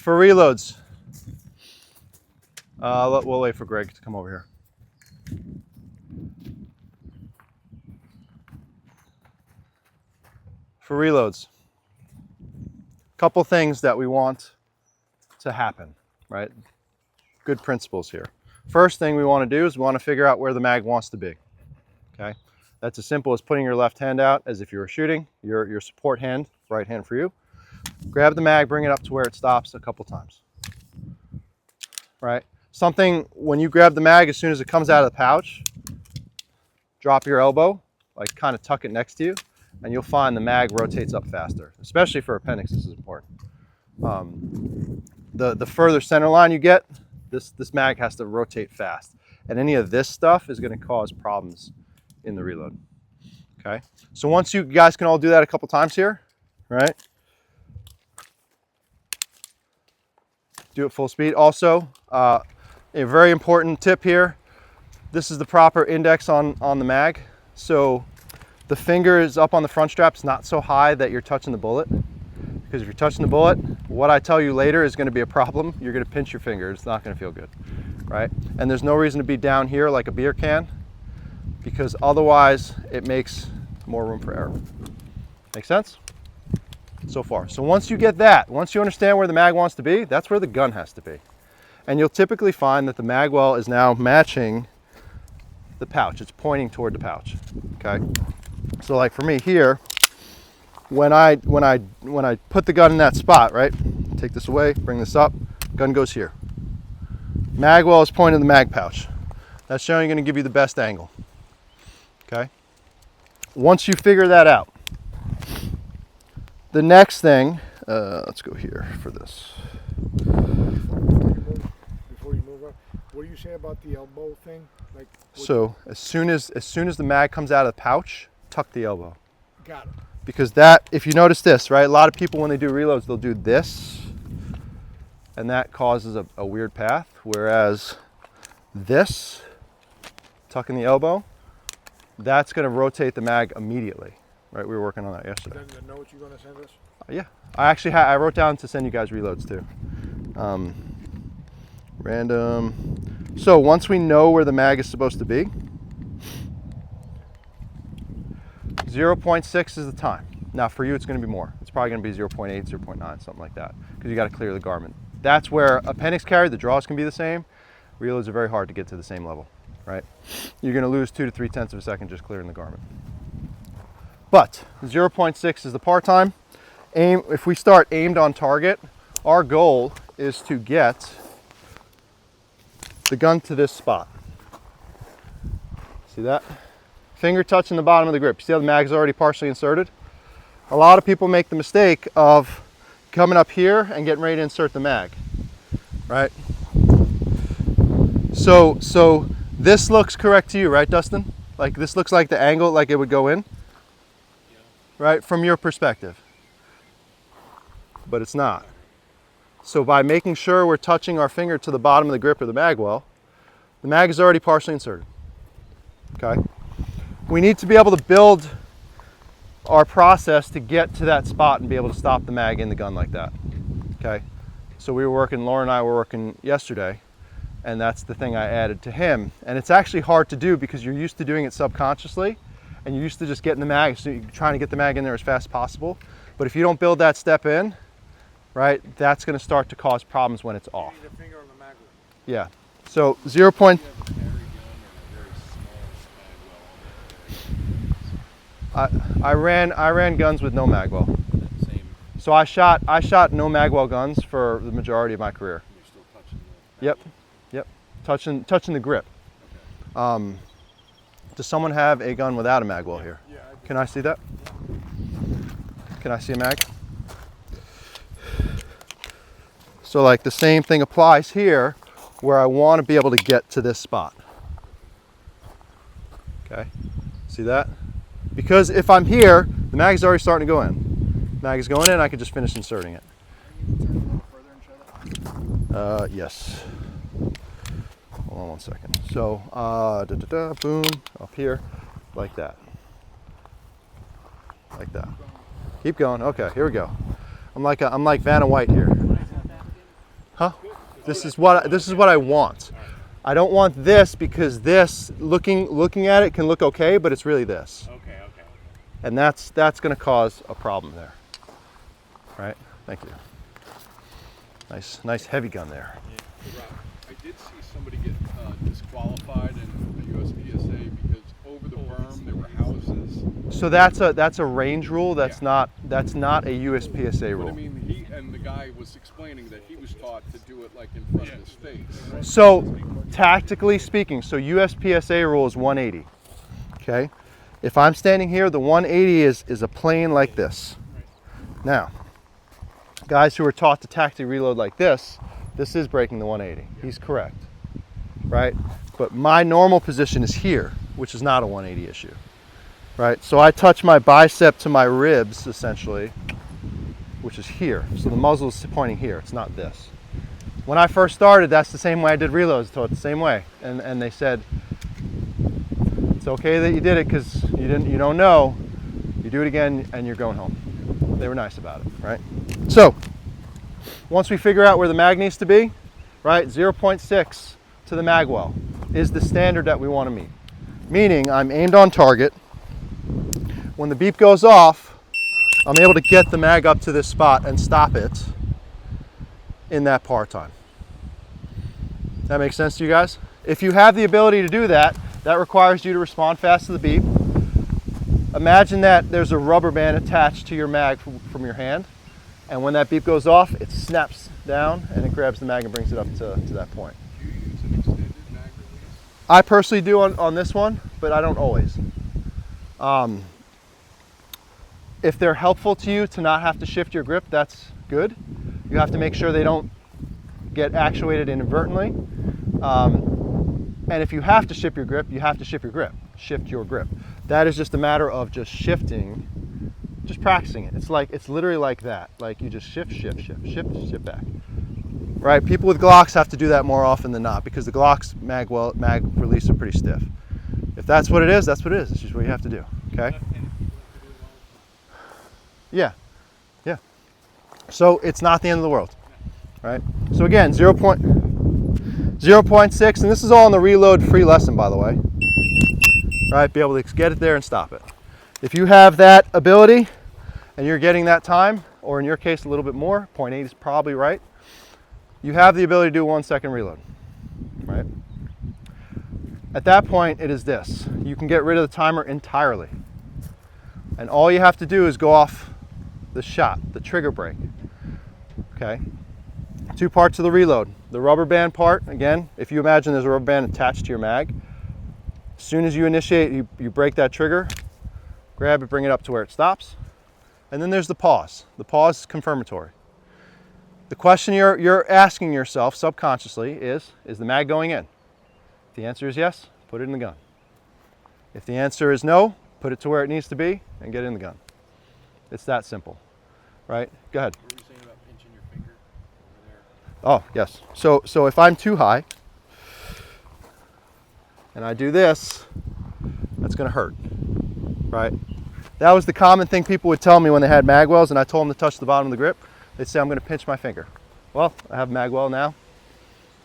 For reloads, we'll wait for Greg to come over here. For reloads, couple things that we want to happen, right? Good principles here. First thing we want to do is we want to figure out where the mag wants to be, okay? That's as simple as putting your left hand out as if you were shooting, your support hand, right hand for you. Grab the mag, bring it up to where it stops a couple times, right? Something, when you grab the mag, as soon as it comes out of the pouch, drop your elbow, like kind of tuck it next to you, and you'll find the mag rotates up faster, especially for appendix. This is important. The further center line you get, this mag has to rotate fast, and any of this stuff is going to cause problems in the reload. Okay, so once you guys can all do that a couple times here, right? Do it full speed. Also, a very important tip here. This is the proper index on the mag. So the finger is up on the front strap. It's not so high that you're touching the bullet. Because if you're touching the bullet, what I tell you later is going to be a problem. You're going to pinch your finger. It's not going to feel good, right? And there's no reason to be down here like a beer can, because otherwise it makes more room for error. Make sense? So far. So once you get that, once you understand where the mag wants to be, that's where the gun has to be. And you'll typically find that the mag well is now matching the pouch. It's pointing toward the pouch. Okay. So like for me here, when I put the gun in that spot, right? Take this away, bring this up, gun goes here. Mag well is pointing to the mag pouch. That's generally going to give you the best angle. Okay. Once you figure that out, the next thing, let's go here for this. Before you move on, what do you say about the elbow thing? Like, so as soon as the mag comes out of the pouch, tuck the elbow. Got it. Because that, if you notice this, right? A lot of people when they do reloads, they'll do this, and that causes a weird path. Whereas this, tucking the elbow, that's going to rotate the mag immediately. Right, we were working on that yesterday. Does it know what you're going to send us? Yeah, I actually I wrote down to send you guys reloads too. Random. So once we know where the mag is supposed to be, 0.6 is the time. Now for you, it's going to be more. It's probably going to be 0.8, 0.9, something like that, because you got to clear the garment. That's where appendix carry, the draws can be the same. Reloads are very hard to get to the same level, right? You're going to lose 2 to 3 tenths of a second just clearing the garment. But 0.6 is the par time. If we start aimed on target, our goal is to get the gun to this spot. See that? Finger touching the bottom of the grip. See how the mag's already partially inserted? A lot of people make the mistake of coming up here and getting ready to insert the mag, right? So this looks correct to you, right, Dustin? Like this looks like the angle, like it would go in, right, from your perspective. But it's not. So by making sure we're touching our finger to the bottom of the grip of the mag well, the mag is already partially inserted. Okay? We need to be able to build our process to get to that spot and be able to stop the mag in the gun like that. Okay? So Laura and I were working yesterday, and that's the thing I added to him. And it's actually hard to do because you're used to doing it subconsciously, and you're used to just getting the mag, so you're trying to get the mag in there as fast as possible. But if you don't build that step in, right, that's going to start to cause problems when it's off. You need a finger on the mag. Yeah. So 0. I ran guns with no magwell. So I shot no magwell guns for the majority of my career. You're still touching the Yep. Touching the grip. Does someone have a gun without a magwell here? Yeah. Can I see that? Can I see a mag? So like the same thing applies here, where I want to be able to get to this spot. Okay, see that? Because if I'm here, the mag is already starting to go in. Mag is going in, I can just finish inserting it. Yes. Hold on 1 second. So, boom, up here, like that. Like that. Keep going. Okay, here we go. I'm like Vanna White here. Huh? This is what I want. I don't want this because this, looking at it, can look okay, but it's really this. Okay, okay. And that's going to cause a problem there. Right? Thank you. Nice heavy gun there. Yeah. Rob, I did see somebody get disqualified in the USPSA because over the berm there were houses. So that's a range rule. That's Yeah. not a USPSA But rule. I mean, the guy was explaining that he was taught to do it like in front of his face. So tactically speaking, so USPSA rule is 180. Okay? If I'm standing here, the 180 is a plane like this. Now, guys who are taught to tactically reload like this is breaking the 180. He's correct. Right? But my normal position is here, which is not a 180 issue. Right? So I touch my bicep to my ribs, essentially, which is here. So the muzzle is pointing here. It's not this. When I first started, that's the same way I did reloads, taught the same way. And they said, it's okay that you did it because you don't know. You do it again and you're going home. They were nice about it, right? So once we figure out where the mag needs to be, right, 0.6 to the mag well is the standard that we want to meet. Meaning I'm aimed on target. When the beep goes off, I'm able to get the mag up to this spot and stop it in that par time. That makes sense to you guys? If you have the ability to do that, that requires you to respond fast to the beep. Imagine that there's a rubber band attached to your mag from your hand, and when that beep goes off, it snaps down and it grabs the mag and brings it up to that point. Do you use an extended mag release? I personally do on this one, but I don't always. If they're helpful to you to not have to shift your grip, that's good. You have to make sure they don't get actuated inadvertently. And if you have to shift your grip, you have to shift your grip. Shift your grip. That is just a matter of just shifting, just practicing it. It's literally like that. Like you just shift back. Right? People with Glocks have to do that more often than not because the Glock's mag release are pretty stiff. If that's what it is, that's what it is. It's just what you have to do. Okay? Yeah. So it's not the end of the world, right? So again, 0.6, and this is all in the reload free lesson, by the way. Right, be able to get it there and stop it. If you have that ability and you're getting that time, or in your case a little bit more, 0.8 is probably right, you have the ability to do a 1 second reload, right? At that point, it is this. You can get rid of the timer entirely. And all you have to do is go off the shot, the trigger brake. Okay? 2 parts of the reload. The rubber band part, again, if you imagine there's a rubber band attached to your mag, as soon as you initiate, you break that trigger, grab it, bring it up to where it stops. And then there's the pause. The pause is confirmatory. The question you're asking yourself subconsciously is the mag going in? If the answer is yes, put it in the gun. If the answer is no, put it to where it needs to be and get in the gun. It's that simple, right? Go ahead. What were you saying about pinching your finger over there? Oh, yes. So if I'm too high and I do this, that's going to hurt, right? That was the common thing people would tell me when they had magwells and I told them to touch the bottom of the grip. They'd say, I'm going to pinch my finger. Well, I have a magwell now.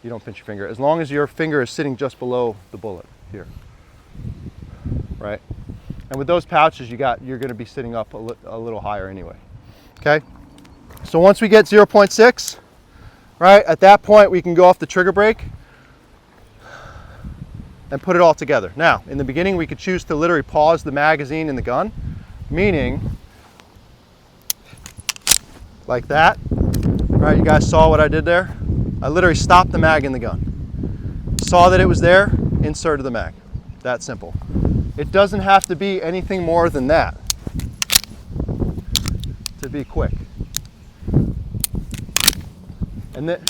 You don't pinch your finger. As long as your finger is sitting just below the bullet here, right? And with those pouches you're going to be sitting up a little higher anyway. Okay? So once we get 0.6, right, at that point we can go off the trigger brake and put it all together. Now, in the beginning we could choose to literally pause the magazine in the gun, meaning like that. Right, you guys saw what I did there? I literally stopped the mag in the gun. Saw that it was there, inserted the mag. That simple. It doesn't have to be anything more than that to be quick. And then,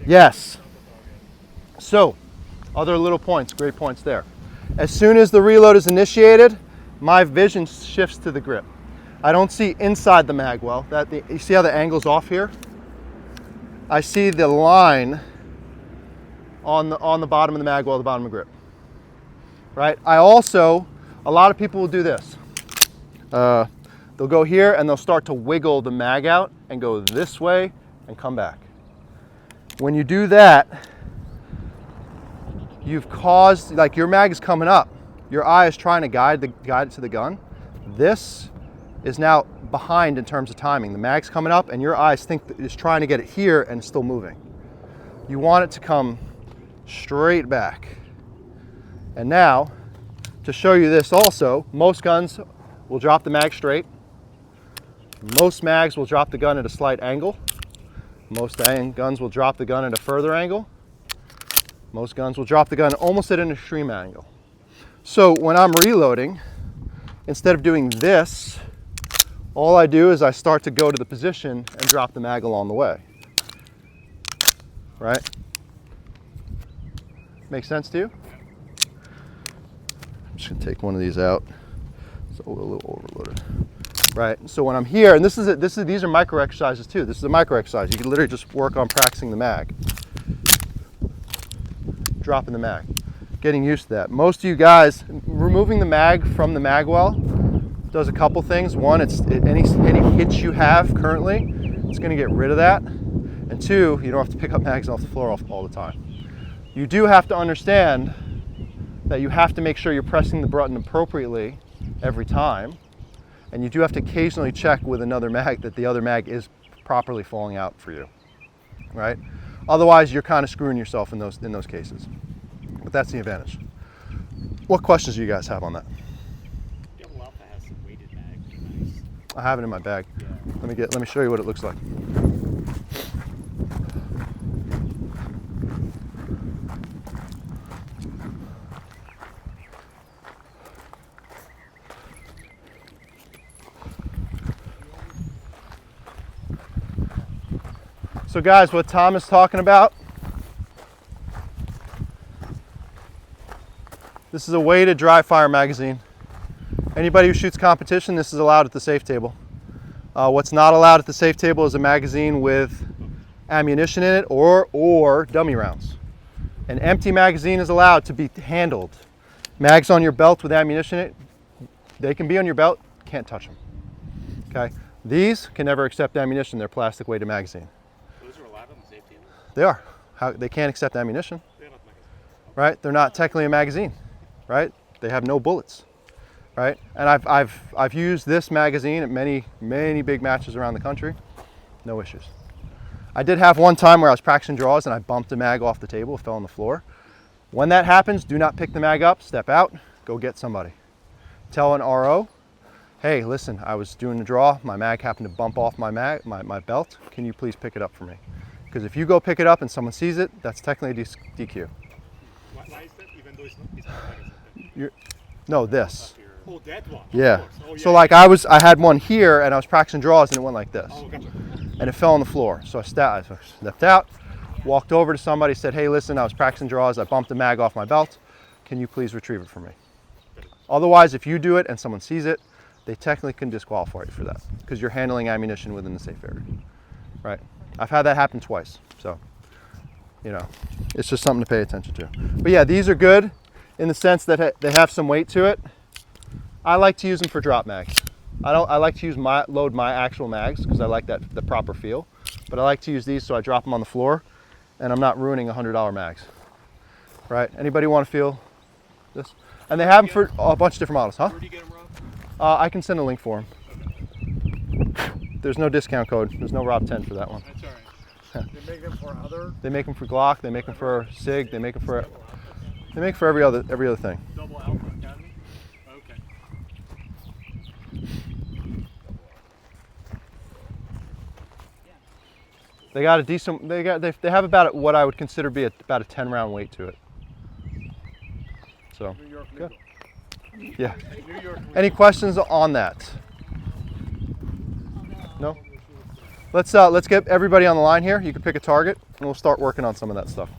yes. So, other little points, great points there. As soon as the reload is initiated, my vision shifts to the grip. I don't see inside the mag well. You see how the angle's off here? I see the line on the bottom of the mag well, the bottom of the grip. Right? I also, a lot of people will do this. They'll go here and they'll start to wiggle the mag out and go this way and come back. When you do that, you've caused, like your mag is coming up. Your eye is trying to guide it to the gun. This is now behind in terms of timing. The mag's coming up and your eyes think that it's trying to get it here and it's still moving. You want it to come straight back. And now, to show you this also, most guns will drop the mag straight. Most mags will drop the gun at a slight angle. Most guns will drop the gun at a further angle. Most guns will drop the gun almost at an extreme angle. So when I'm reloading, instead of doing this, all I do is I start to go to the position and drop the mag along the way. Right? Make sense to you? I'm just gonna take one of these out. It's a little overloaded. Right, so when I'm here, and these are micro exercises too. This is a micro exercise. You can literally just work on practicing the mag. Dropping the mag. Getting used to that. Most of you guys, removing the mag from the mag well does a couple things. One, any hits you have currently, it's gonna get rid of that. And two, you don't have to pick up mags off the floor all the time. You do have to understand that you have to make sure you're pressing the button appropriately every time. And you do have to occasionally check with another mag that the other mag is properly falling out for you, right? Otherwise, you're kind of screwing yourself in those cases. But that's the advantage. What questions do you guys have on that? You have a lot that has some weighted mags. Nice. I have it in my bag. Yeah. Let me show you what it looks like. So guys, what Tom is talking about, this is a weighted dry fire magazine. Anybody who shoots competition, this is allowed at the safe table. What's not allowed at the safe table is a magazine with ammunition in it or dummy rounds. An empty magazine is allowed to be handled. Mags on your belt with ammunition in it, they can be on your belt, can't touch them. Okay? These can never accept ammunition, they're plastic weighted magazine. Those are allowed on the safe table? They are. They can't accept ammunition, right? They're not technically a magazine, right? They have no bullets, right? And I've used this magazine at many big matches around the country, no issues. I did have one time where I was practicing draws and I bumped a mag off the table, it fell on the floor. When that happens, do not pick the mag up, step out, go get somebody. Tell an RO, hey, listen, I was doing a draw, my mag happened to bump off my belt, can you please pick it up for me? Because if you go pick it up and someone sees it, that's technically a DQ. Why is that, even though it's not magazine? No, this. Oh, that one? Yeah. Oh, yeah. So like I had one here and I was practicing draws and it went like this. Oh, gotcha. And it fell on the floor. So I stepped out, walked over to somebody, said, hey, listen, I was practicing draws, I bumped the mag off my belt, can you please retrieve it for me? Otherwise, if you do it and someone sees it, they technically can disqualify you for that because you're handling ammunition within the safe area, right? I've had that happen twice, so, you know, it's just something to pay attention to. But yeah, these are good in the sense that they have some weight to it. I like to use them for drop mags. I like to load my actual mags because I like the proper feel, but I like to use these so I drop them on the floor and I'm not ruining $100 mags, right? Anybody want to feel this? And they have them for a bunch of different models, huh? Where do you get them, Rob? I can send a link for them. There's no discount code. There's no Rob10 for that one. That's all right. They make them for other. They make them for Glock. They make them for SIG. They make them for every other thing. Double Alpha Academy? Okay. They got a decent. They have about what I would consider be about a 10-round weight to it. So New York good. legal. Yeah. New York legal. Any questions on that? No? Let's get everybody on the line here. You can pick a target and we'll start working on some of that stuff.